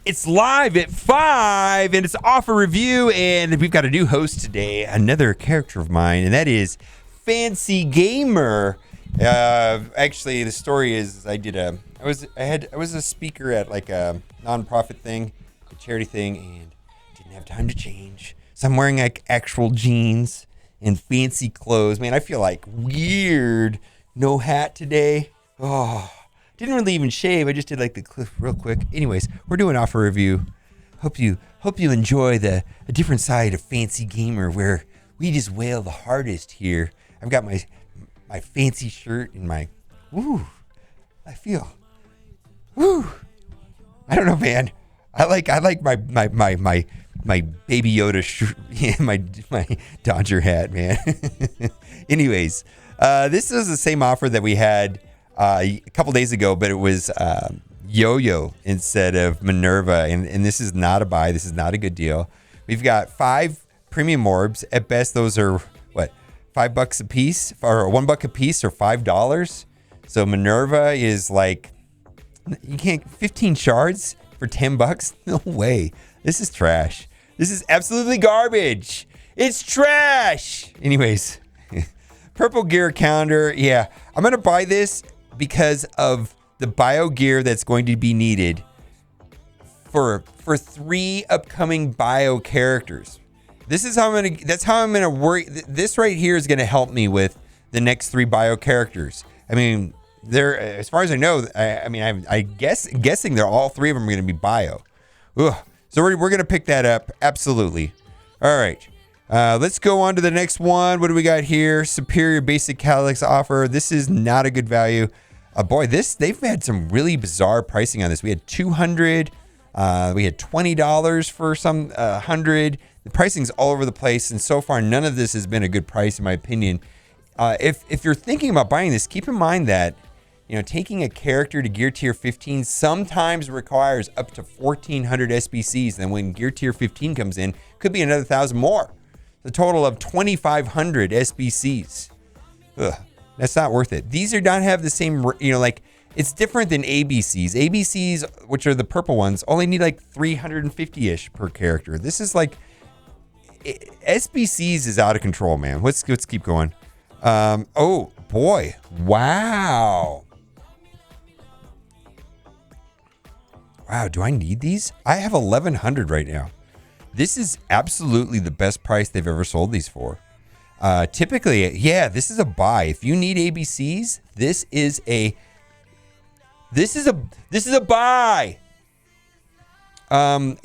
It's live at 5, and it's offer review, and we've got a new host today, another character of mine, and that is Fancy Gamer. Actually, the story is I was a speaker at like a nonprofit thing, a charity thing, and didn't have time to change, so I'm wearing like actual jeans and fancy clothes. Man, I feel like weird. No hat today. Oh. Didn't really even shave. I just did like the clip real quick. Anyways, we're doing offer review. Hope you enjoy a different side of Fancy Gamer where we just wail the hardest here. I've got my fancy shirt and my I feel I don't know, man. I like my Baby Yoda shirt, my Dodger hat, man. Anyways, this is the same offer that we had a couple days ago, but it was Yo-Yo instead of Minerva, and this is not a buy. This is not a good deal. We've got 5 premium orbs. At best, those are what, $5 a piece, or $1 a piece, or $5. So Minerva is like, you can't, 15 shards for $10? No way. This is trash. This is absolutely garbage. It's trash. Anyways, purple gear calendar. Yeah, I'm gonna buy this because of the bio gear that's going to be needed for 3 upcoming bio characters. That's how I'm gonna work. This right here is gonna help me with the next 3 bio characters. I mean, they're, as far as I know, guessing they're all 3 of them are gonna be bio. Ugh. So we're gonna pick that up, absolutely. All right. Let's go on to the next one. What do we got here? Superior basic Calyx offer. This is not a good value. Boy, they've had some really bizarre pricing on this. We had $200. We had $20 for some, $100. The pricing's all over the place, and so far none of this has been a good price in my opinion. If you're thinking about buying this, keep in mind that taking a character to gear tier 15 sometimes requires up to 1,400 SBCs. Then when gear tier 15 comes in, could be another 1,000 more. A total of 2,500 SBCs. Ugh, that's not worth it. These do not have the same, like, it's different than ABCs. ABCs, which are the purple ones, only need like 350-ish per character. This is like, SBCs is out of control, man. Let's keep going. Oh boy, wow. Wow, do I need these? I have 1,100 right now. This is absolutely the best price they've ever sold these for. Typically, yeah, this is a buy. If you need ABCs, this is a buy.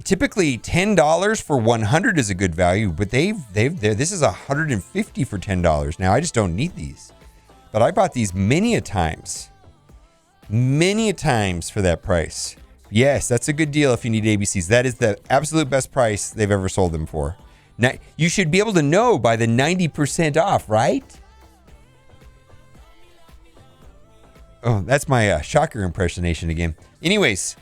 Typically $10 for 100 is a good value, but this is 150 for $10. Now I just don't need these, but I bought these many a times for that price. Yes, that's a good deal if you need ABCs. That is the absolute best price they've ever sold them for. Now, you should be able to know by the 90% off, right? Oh, that's my shocker impersonation again. Anyways,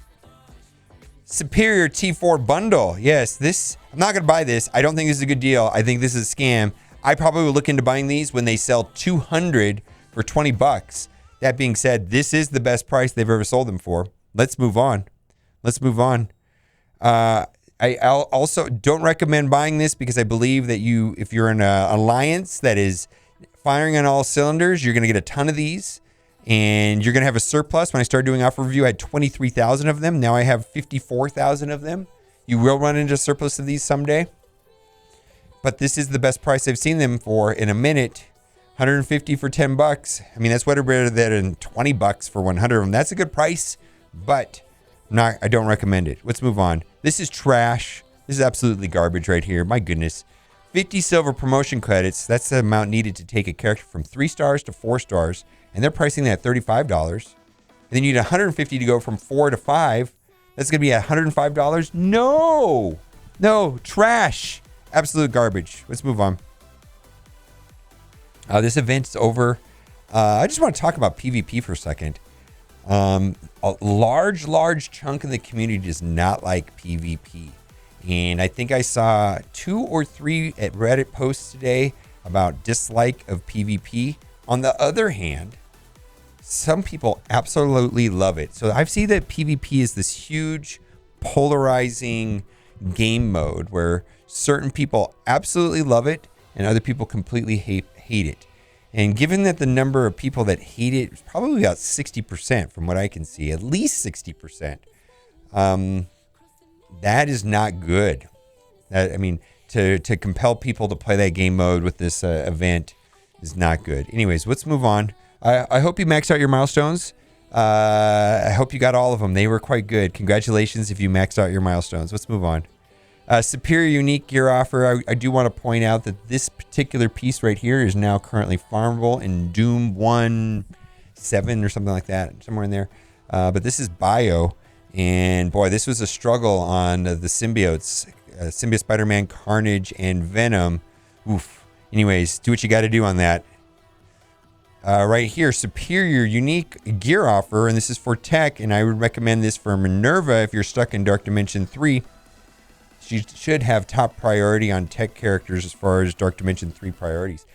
Superior T4 bundle. Yes, I'm not going to buy this. I don't think this is a good deal. I think this is a scam. I probably will look into buying these when they sell 200 for $20. That being said, this is the best price they've ever sold them for. Let's move on. I also don't recommend buying this because I believe that if you're in an alliance that is firing on all cylinders, you're going to get a ton of these and you're going to have a surplus. When I started doing offer review, I had 23,000 of them. Now I have 54,000 of them. You will run into a surplus of these someday. But this is the best price I've seen them for in a minute. 150 for $10. I mean, that's better than $20 for 100 of them. That's a good price, but I don't recommend it. Let's move on. This is trash. This is absolutely garbage right here. My goodness. 50 silver promotion credits. That's the amount needed to take a character from 3 stars to 4 stars. And they're pricing that at $35. And then you need 150 to go from 4 to 5. That's going to be at $105. No, trash. Absolute garbage. Let's move on. This event's over. I just want to talk about PvP for a second. A large chunk of the community does not like PvP. And I think I saw 2 or 3 at Reddit posts today about dislike of PvP. On the other hand, some people absolutely love it. So I've seen that PvP is this huge polarizing game mode where certain people absolutely love it and other people completely hate it. And given that the number of people that hate it is probably about 60% from what I can see, at least 60%, that is not good. To compel people to play that game mode with this event is not good. Anyways, let's move on. I hope you maxed out your milestones. I hope you got all of them. They were quite good. Congratulations if you maxed out your milestones. Let's move on. Superior unique gear offer. I do want to point out that this particular piece right here is now currently farmable in Doom 1.7 or something like that, somewhere in there. But this is bio, and boy, this was a struggle on the symbiotes, Symbiote Spider-Man, Carnage, and Venom. Oof. Anyways, do what you got to do on that. Right here, superior unique gear offer, and this is for tech, and I would recommend this for Minerva if you're stuck in Dark Dimension 3. She should have top priority on tech characters as far as Dark Dimension 3 priorities.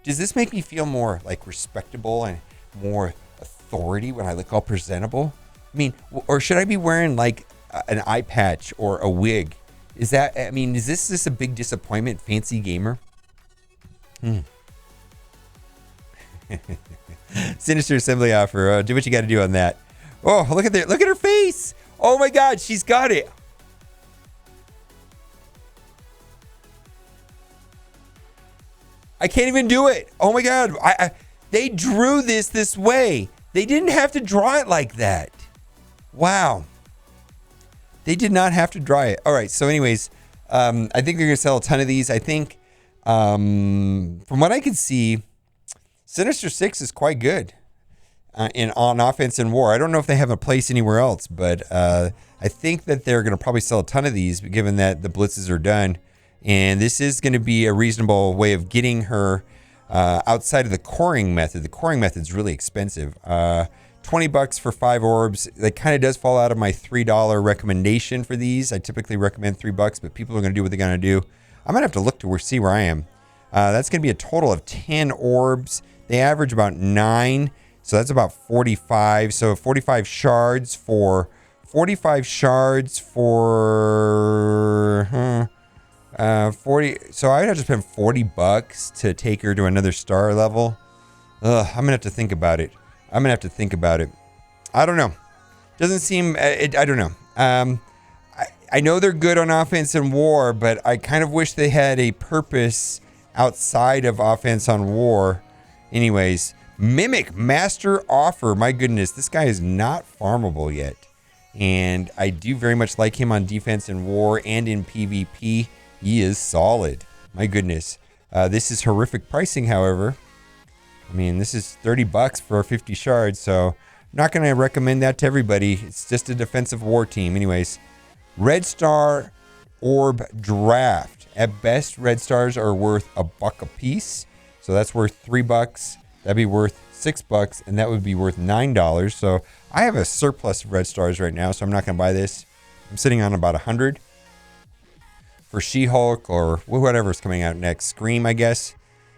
Does this make me feel more like respectable and more authority when I look all presentable? I mean, or should I be wearing like an eye patch or a wig? Is this a big disappointment, fancy gamer? Sinister assembly offer. Do what you got to do on that. Oh, look at her face. Oh my God, she's got it. I can't even do it. Oh my God. They drew this way. They didn't have to draw it like that. Wow. They did not have to draw it. All right. So anyways, I think they're going to sell a ton of these. I think from what I can see, Sinister Six is quite good on offense and war. I don't know if they have a place anywhere else, but I think that they're going to probably sell a ton of these given that the blitzes are done. And this is going to be a reasonable way of getting her outside of the coring method. The coring method is really expensive. $20 for 5 orbs. That kind of does fall out of my $3 recommendation for these. I typically recommend $3, but people are going to do what they're going to do. I'm going to have to look to see where I am. That's going to be a total of 10 orbs. They average about 9, so that's about 45. So 45 shards for 40. So I would have to spend $40 to take her to another star level. I'm gonna have to think about it. I don't know. Doesn't seem. I don't know. I know they're good on offense and war, but I kind of wish they had a purpose outside of offense on war. Anyways, Mimic Master offer. My goodness, this guy is not farmable yet, and I do very much like him on defense and war and in PvP. He is solid. My goodness. This is horrific pricing, however. I mean, this is $30 for 50 shards, so I'm not going to recommend that to everybody. It's just a defensive war team. Anyways, Red Star Orb Draft. At best, Red Stars are worth $1 a piece, so that's worth $3. That'd be worth $6, and that would be worth $9. So I have a surplus of Red Stars right now, so I'm not going to buy this. I'm sitting on about 100. For She-Hulk or whatever's coming out next. Scream, I guess.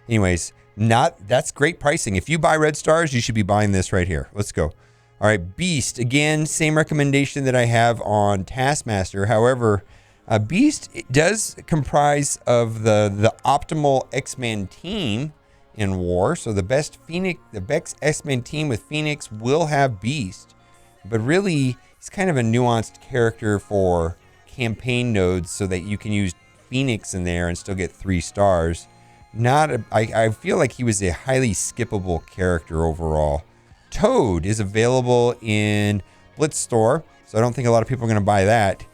Anyways, that's great pricing. If you buy Red Stars, you should be buying this right here. Let's go. All right, Beast. Again, same recommendation that I have on Taskmaster. However, Beast does comprise of the optimal X-Men team in war. So the best X-Men team with Phoenix will have Beast. But really, he's kind of a nuanced character for campaign nodes so that you can use Phoenix in there and still get 3 stars. I feel like he was a highly skippable character overall. Toad is available in Blitz Store, so I don't think a lot of people are going to buy that.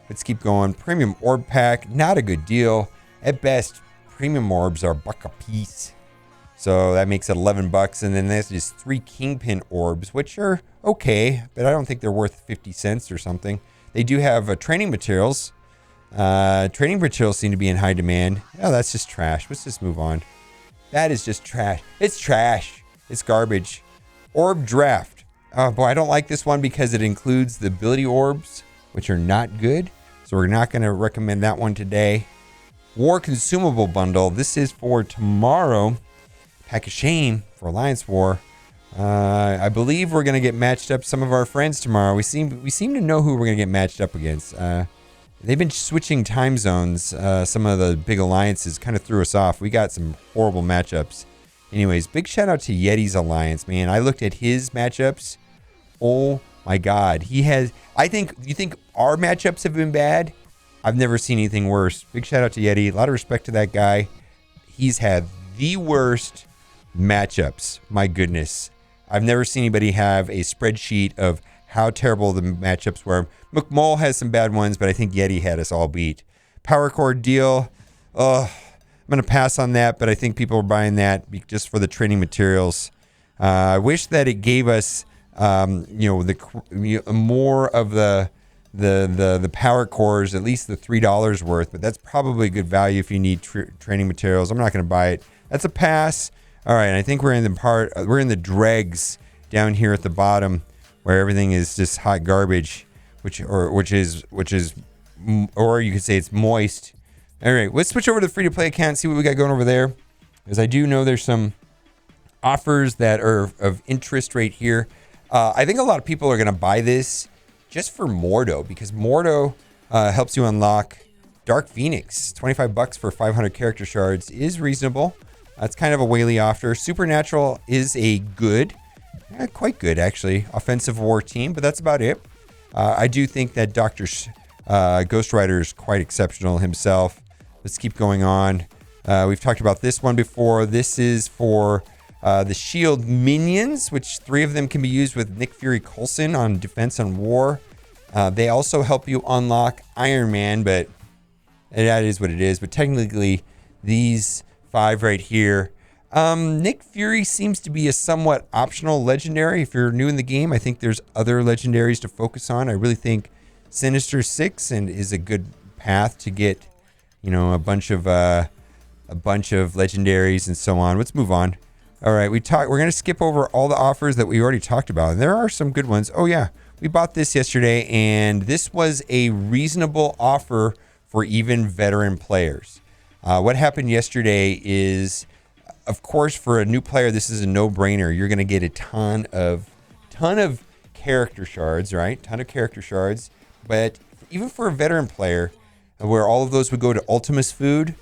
Let's keep going. Premium Orb Pack, not a good deal. At best, premium orbs are $1 a piece. So that makes it $11. And then there's just 3 Kingpin orbs, which are okay, but I don't think they're worth 50 cents or something. They do have training materials. Training materials seem to be in high demand. Oh, that's just trash. Let's just move on. That is just trash. It's trash. It's garbage. Orb Draft. Oh, boy, I don't like this one because it includes the ability orbs, which are not good. So we're not going to recommend that one today. War Consumable Bundle. This is for tomorrow. Pack of Shame for Alliance War. I believe we're gonna get matched up. Some of our friends tomorrow. We seem to know who we're gonna get matched up against. They've been switching time zones. Some of the big alliances kind of threw us off. We got some horrible matchups. Anyways, big shout out to Yeti's alliance, man. I looked at his matchups. Oh my God, he has. You think our matchups have been bad? I've never seen anything worse. Big shout out to Yeti. A lot of respect to that guy. He's had the worst matchups. My goodness. I've never seen anybody have a spreadsheet of how terrible the matchups were. McMull has some bad ones, but I think Yeti had us all beat. Power cord deal. I'm going to pass on that, but I think people are buying that just for the training materials. I wish that it gave us, more of the power cores, at least the $3 worth, but that's probably a good value if you need training materials. I'm not going to buy it. That's a pass. All right, I think we're in the dregs down here at the bottom, where everything is just hot garbage, or you could say it's moist. All right, let's switch over to the free-to-play account and see what we got going over there, because I do know there's some offers that are of interest right here. I think a lot of people are going to buy this just for Mordo, because Mordo helps you unlock Dark Phoenix. $25 for 500 character shards is reasonable. That's kind of a whaley offer. Supernatural is a good, quite good actually, offensive war team, but that's about it. I do think that Dr. Ghost Rider is quite exceptional himself. Let's keep going on. We've talked about this one before. This is for the Shield minions, which 3 of them can be used with Nick Fury Coulson on Defense and War. They also help you unlock Iron Man, but that is what it is. But technically, these 5 right here. Nick Fury seems to be a somewhat optional legendary. If you're new in the game, I think there's other legendaries to focus on. I really think Sinister Six is a good path to get, a bunch of legendaries and so on. Let's move on. All right, we're going to skip over all the offers that we already talked about, and there are some good ones. Oh yeah, we bought this yesterday, and this was a reasonable offer for even veteran players. What happened yesterday is, of course, for a new player, this is a no-brainer. You're going to get a ton of character shards, right? Ton of character shards. But even for a veteran player, where all of those would go to Ultimus food,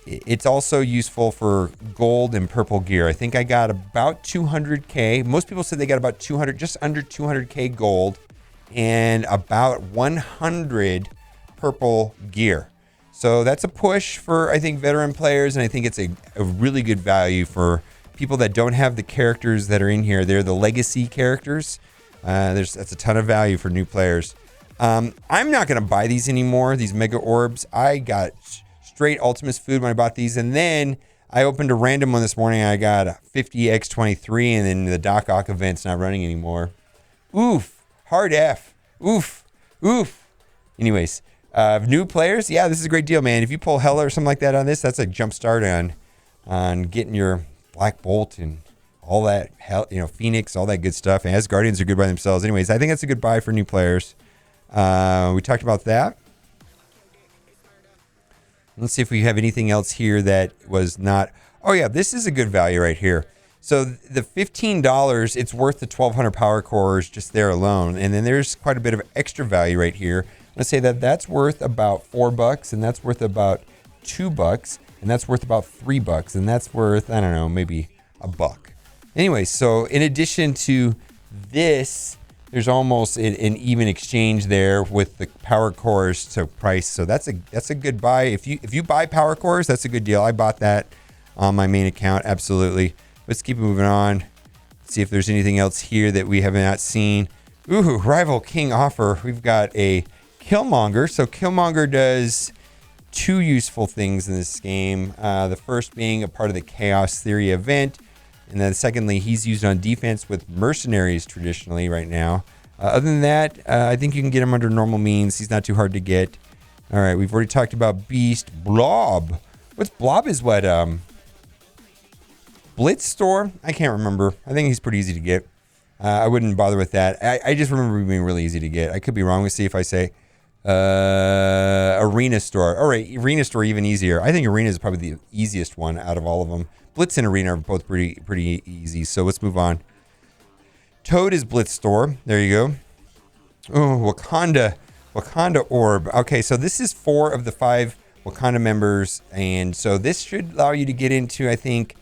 it's also useful for gold and purple gear. I think I got about 200K. Most people said they got about 200, just under 200K gold, and about 100 purple gear. So that's a push for, I think, veteran players, and I think it's a really good value for people that don't have the characters that are in here. They're the legacy characters. That's a ton of value for new players. I'm not going to buy these anymore, these mega orbs. I got straight Ultimus food when I bought these, and then I opened a random one this morning. I got a 50x23, and then the Doc Ock event's not running anymore. Oof. Hard F. Oof. Anyways. New players, yeah, this is a great deal, man. If you pull Hela or something like that on this, that's a jump start on getting your Black Bolt and all that, Phoenix, all that good stuff. And Asgardians are good by themselves. Anyways, I think that's a good buy for new players. We talked about that. Let's see if we have anything else here that was not. Oh yeah, this is a good value right here. So the $15, it's worth the 1,200 power cores just there alone. And then there's quite a bit of extra value right here. Let's say that's worth about $4, and that's worth about $2, and that's worth about $3, and that's worth, I don't know, maybe $1. Anyway, so in addition to this, there's almost an even exchange there with the power cores to price. So that's a good buy. If you buy power cores, that's a good deal. I bought that on my main account, absolutely. Let's keep moving on. See if there's anything else here that we have not seen. Ooh, Rival King offer. We've got a Killmonger. So Killmonger does 2 useful things in this game. The first being a part of the Chaos Theory event. And then secondly, he's used on defense with mercenaries traditionally right now. Other than that, I think you can get him under normal means. He's not too hard to get. All right, we've already talked about Beast. Blob. What's Blob is what? Blitz store? I can't remember. I think he's pretty easy to get. I wouldn't bother with that. I just remember him being really easy to get. I could be wrong. Let's see if I say Arena store. All right, Arena store even easier. I think Arena is probably the easiest one out of all of them. Blitz and Arena are both pretty easy. So let's move on. Toad is Blitzstor. There you go. Oh, Wakanda Orb. Okay, so this is 4 of the 5 Wakanda members, and so this should allow you to get into, I think,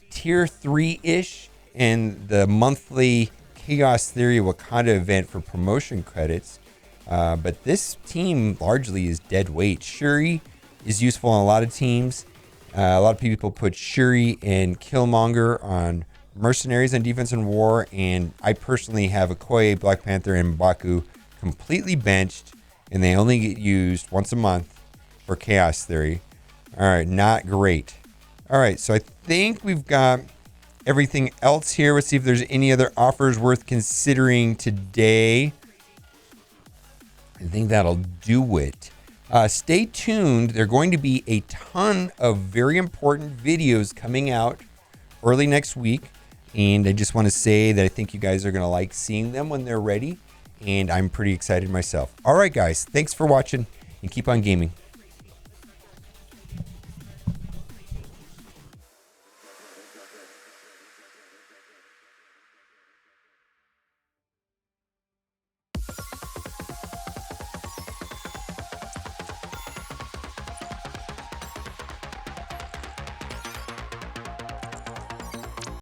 tier 3-ish in the monthly Chaos Theory Wakanda event for promotion credits. But this team largely is dead weight. Shuri is useful on a lot of teams. A lot of people put Shuri and Killmonger on mercenaries on Defense and War, and I personally have Okoye, Black Panther, and M'Baku completely benched, and they only get used once a month for Chaos Theory. All right, not great. All right, so I think we've got everything else here. Let's see if there's any other offers worth considering today. I think that'll do it. Stay tuned. There are going to be a ton of very important videos coming out early next week. And I just want to say that I think you guys are going to like seeing them when they're ready. And I'm pretty excited myself. All right, guys. Thanks for watching and keep on gaming.